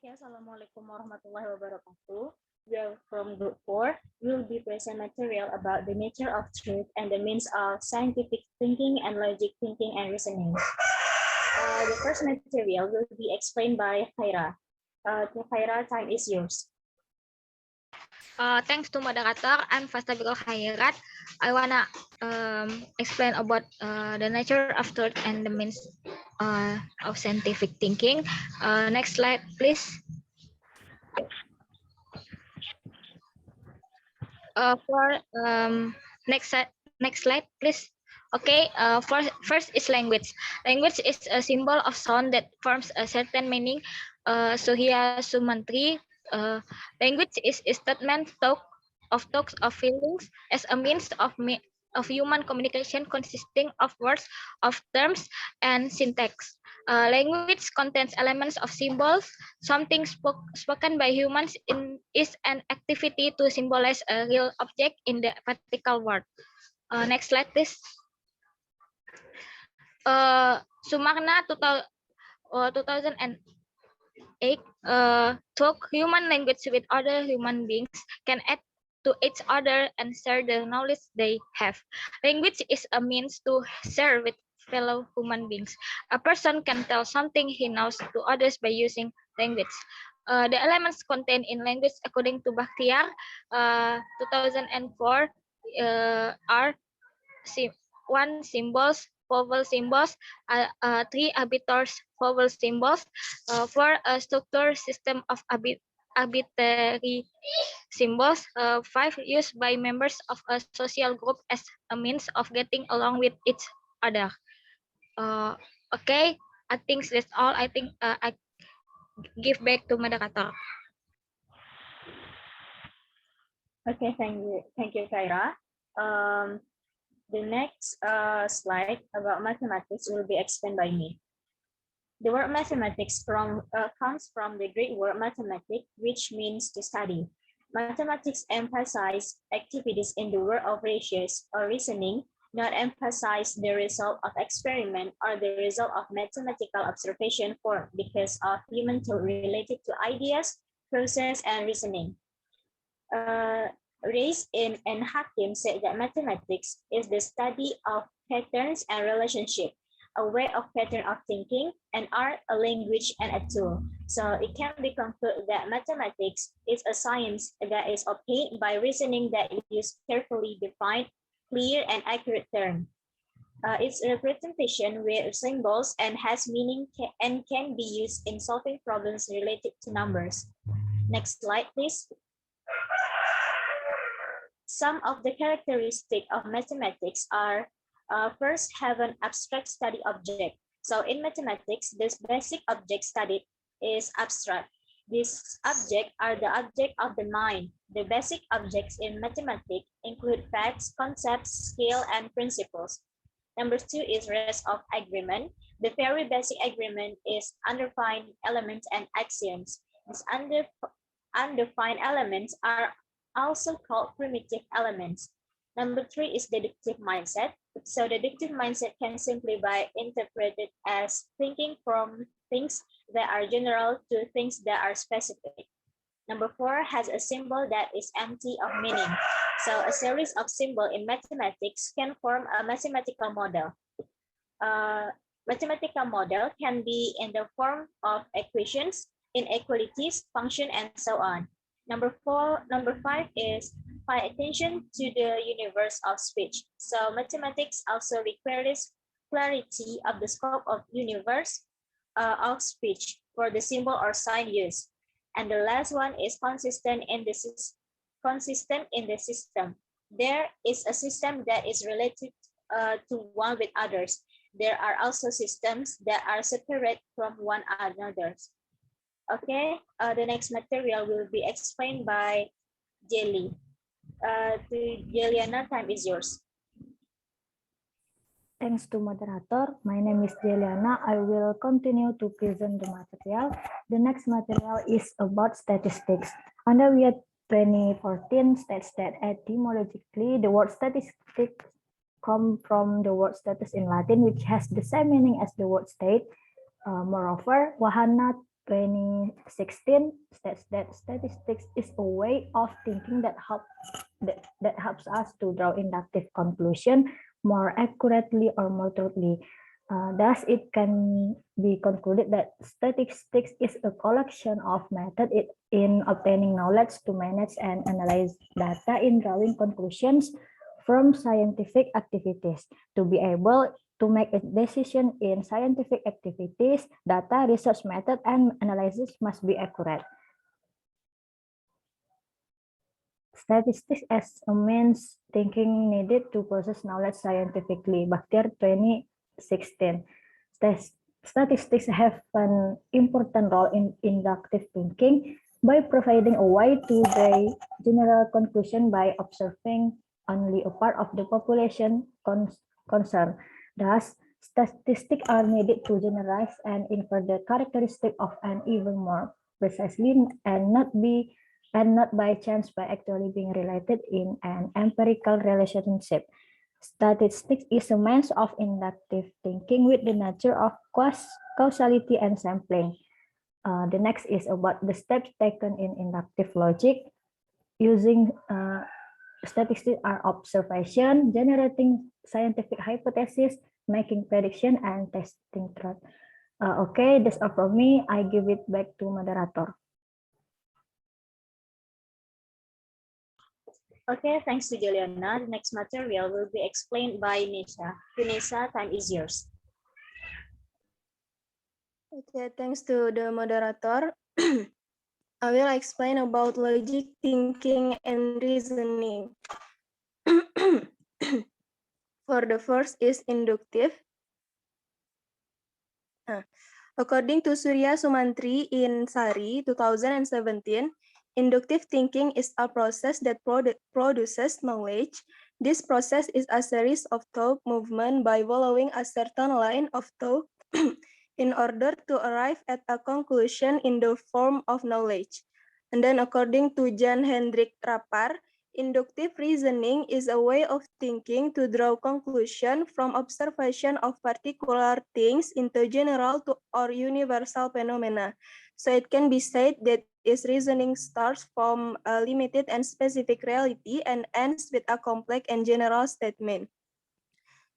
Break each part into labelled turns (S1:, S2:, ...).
S1: Okay, Assalamualaikum warahmatullahi wabarakatuh. We are from Group 4. We will be present material about the nature of truth and the means of scientific thinking and logic thinking and reasoning. The first material will be explained by Khaira. Khaira, time is yours.
S2: Thanks to moderator, I'm Fastabiqul Khairat. I wanna explain about the nature of truth and the means of scientific thinking. Next slide, please. For next slide, please. Okay. First is language. Language is a symbol of sound that forms a certain meaning. Suhia Sumantri. Language is a statement talks of feelings as a means of human communication consisting of words, of terms, and syntax. Language contains elements of symbols. Something spoken by humans is an activity to symbolize a real object in the practical world. Next slide, please. Sumarna 2008 talk human language with other human beings, can add to each other and share the knowledge they have. Language is a means to share with fellow human beings. A person can tell something he knows to others by using language. The elements contained in language, according to Bakhtiar, 2004, are one symbols, vowel symbols, three arbiters vowel symbols, four a structure system of arbitrary symbols, five used by members of a social group as a means of getting along with each other. Okay, I think that's all. I think I give back to moderator.
S1: Okay, thank you, Khaira. The next slide about mathematics will be explained by me. The word mathematics comes from the Greek word mathematic, which means to study. Mathematics emphasize activities in the world of ratios or reasoning, not emphasize the result of experiment or the result of mathematical observation formed because of human thought related to ideas, process, and reasoning. Reis and Hakim said that mathematics is the study of patterns and relationship, a way of pattern of thinking, an art, a language, and a tool. So it can be concluded that mathematics is a science that is obtained by reasoning that use carefully defined, clear, and accurate terms. Its representation with symbols and has meaning and can be used in solving problems related to numbers. Next slide, please. Some of the characteristics of mathematics are first, have an abstract study object. So in mathematics, this basic object studied is abstract. These objects are the object of the mind. The basic objects in mathematics include facts, concepts, scale, and principles. Number two is rest of agreement. The very basic agreement is undefined elements and axioms. These undefined elements are also called primitive elements. Number three is deductive mindset. So deductive mindset can simply be interpreted as thinking from things that are general to things that are specific. Number four has a symbol that is empty of meaning. So a series of symbols in mathematics can form a mathematical model. Mathematical model can be in the form of equations, inequalities, function, and so on. Number five is pay attention to the universe of speech. So mathematics also requires clarity of the scope of universe of speech for the symbol or sign used. And the last one is consistent in the system. There is a system that is related to one with others. There are also systems that are separate from one another. Okay, the next material will be explained by Jelly. Jeliana, time is yours.
S3: Thanks to moderator. My name is Jeliana. I will continue to present the material. The next material is about statistics. Under year 2014 states that etymologically the word statistics come from the word status in Latin, which has the same meaning as the word state. Moreover, wahana 2016 states that statistics is a way of thinking that helps us to draw inductive conclusion more accurately or more truthfully. Thus, it can be concluded that statistics is a collection of methods in obtaining knowledge to manage and analyze data in drawing conclusions from scientific activities. To be able to make a decision in scientific activities, data, research method, and analysis must be accurate. Statistics as a means thinking needed to process knowledge scientifically. Bakhtiar 2016. Statistics have an important role in inductive thinking by providing a way to draw general conclusion by observing only a part of the population concerned. Thus, statistics are needed to generalize and infer the characteristic of an even more precisely and not by chance by actually being related in an empirical relationship. Statistics is a means of inductive thinking with the nature of causality and sampling. The next is about the steps taken in inductive logic. Using statistics are observation, generating scientific hypotheses, making prediction, and testing truth. Okay, that's all from me. I give it back to moderator.
S1: Okay, thanks to Juliana. The next material will be explained by Nisha. Nisa, time is yours.
S4: Okay, thanks to the moderator. I will explain about logic, thinking, and reasoning. For the first is inductive. According to Surya Sumantri in Sari 2017, inductive thinking is a process that produces knowledge. This process is a series of thought movement by following a certain line of thought in order to arrive at a conclusion in the form of knowledge. And then according to Jan Hendrik Rapar, inductive reasoning is a way of thinking to draw conclusion from observation of particular things into general or universal phenomena. So it can be said that its reasoning starts from a limited and specific reality and ends with a complex and general statement.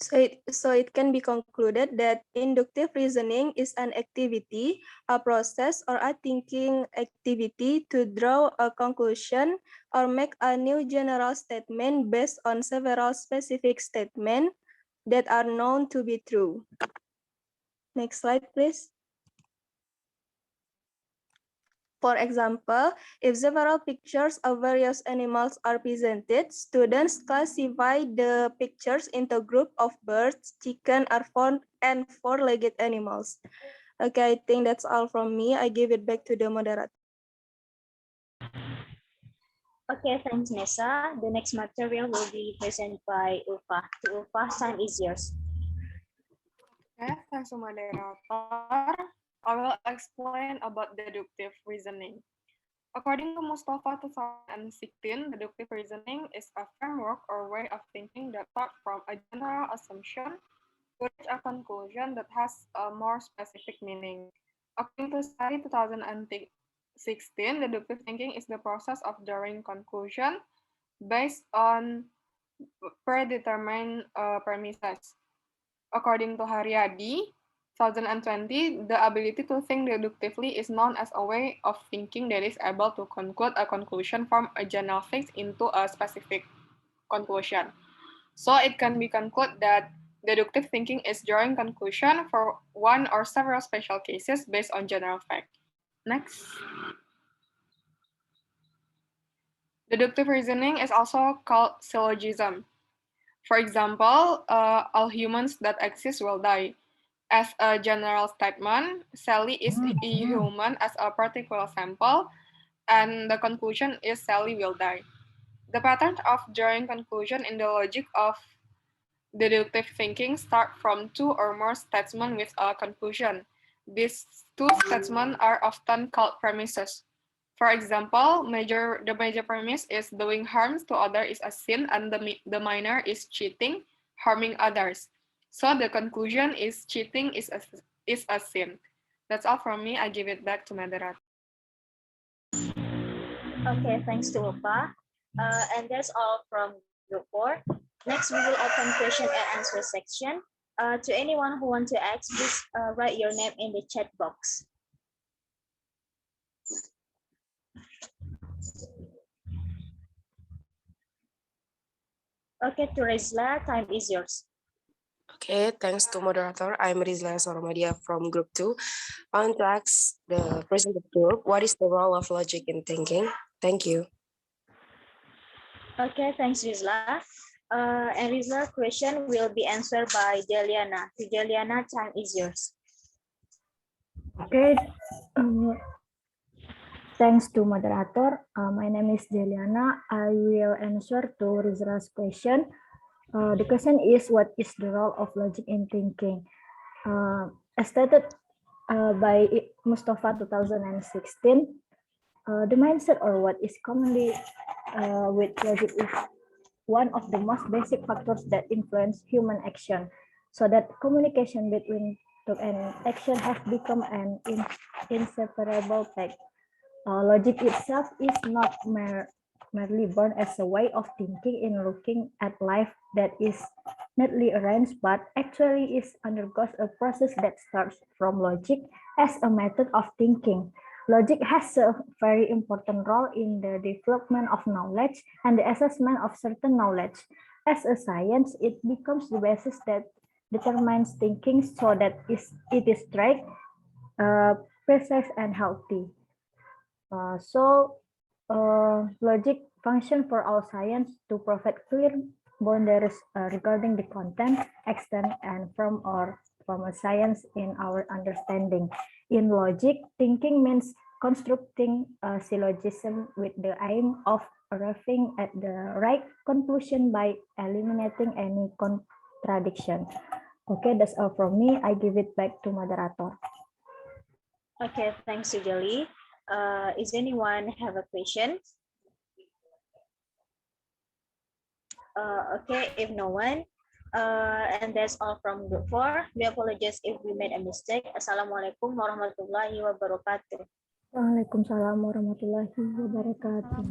S4: So it can be concluded that inductive reasoning is an activity, a process, or a thinking activity to draw a conclusion or make a new general statement based on several specific statements that are known to be true. Next slide, please. For example, if several pictures of various animals are presented, students classify the pictures into a group of birds, chicken, and four-legged animals. Okay, I think that's all from me. I give it back to the moderator.
S1: Okay, thanks, Nessa. The next material will be presented by Ulfa. Ulfa, time is yours.
S5: Okay, thanks to moderator. I will explain about deductive reasoning. According to Mustafa 2016, deductive reasoning is a framework or way of thinking that starts from a general assumption to reach a conclusion that has a more specific meaning. According to Sari 2016, deductive thinking is the process of drawing conclusion based on predetermined premises. According to Haryadi, 2020, the ability to think deductively is known as a way of thinking that is able to conclude a conclusion from a general fix into a specific conclusion. So it can be concluded that deductive thinking is drawing conclusion for one or several special cases based on general fact. Next. Deductive reasoning is also called syllogism. For example, all humans that exist will die. As a general statement, Sally is a human as a particular sample, and the conclusion is Sally will die. The pattern of drawing conclusion in the logic of deductive thinking start from two or more statements with a conclusion. These two statements are often called premises. For example, the major premise is doing harm to others is a sin, and the minor is cheating, harming others. So the conclusion is cheating is a sin. That's all from me. I give it back to moderator.
S1: Okay, thanks to Upa. And that's all from group 4. Next, we will open question and answer section. To anyone who want to ask, please write your name in the chat box. Okay, to Rizla, time is yours.
S6: Okay, thanks to moderator. I'm Rizla Soromadia from group 2. I want to ask the person of the group, what is the role of logic in thinking? Thank you.
S1: Okay, thanks, Rizla. And Rizla question will be answered by Deliana. To Deliana, time is yours.
S3: Okay, thanks to moderator. My name is Deliana. I will answer to Rizla's question. The question is, what is the role of logic in thinking? As stated by Mustafa 2016, the mindset or what is commonly with logic is one of the most basic factors that influence human action, so that communication between thought and action has become an inseparable pact. Logic itself is not merely born as a way of thinking in looking at life that is neatly arranged, but actually is undergoes a process that starts from logic as a method of thinking. Logic has a very important role in the development of knowledge and the assessment of certain knowledge. As a science, it becomes the basis that determines thinking so that it is straight, precise, and healthy. Logic function for all science to provide clear boundaries regarding the content, extent, and from a science in our understanding. In logic, thinking means constructing a syllogism with the aim of arriving at the right conclusion by eliminating any contradiction. Okay, that's all from me. I give it back to moderator.
S1: Okay, thanks, Sujali. Is anyone have a question? Okay, if no one, and that's all from group 4. We apologize if we made a mistake. Assalamualaikum warahmatullahi wabarakatuh.
S3: Waalaikumsalam warahmatullahi wabarakatuh.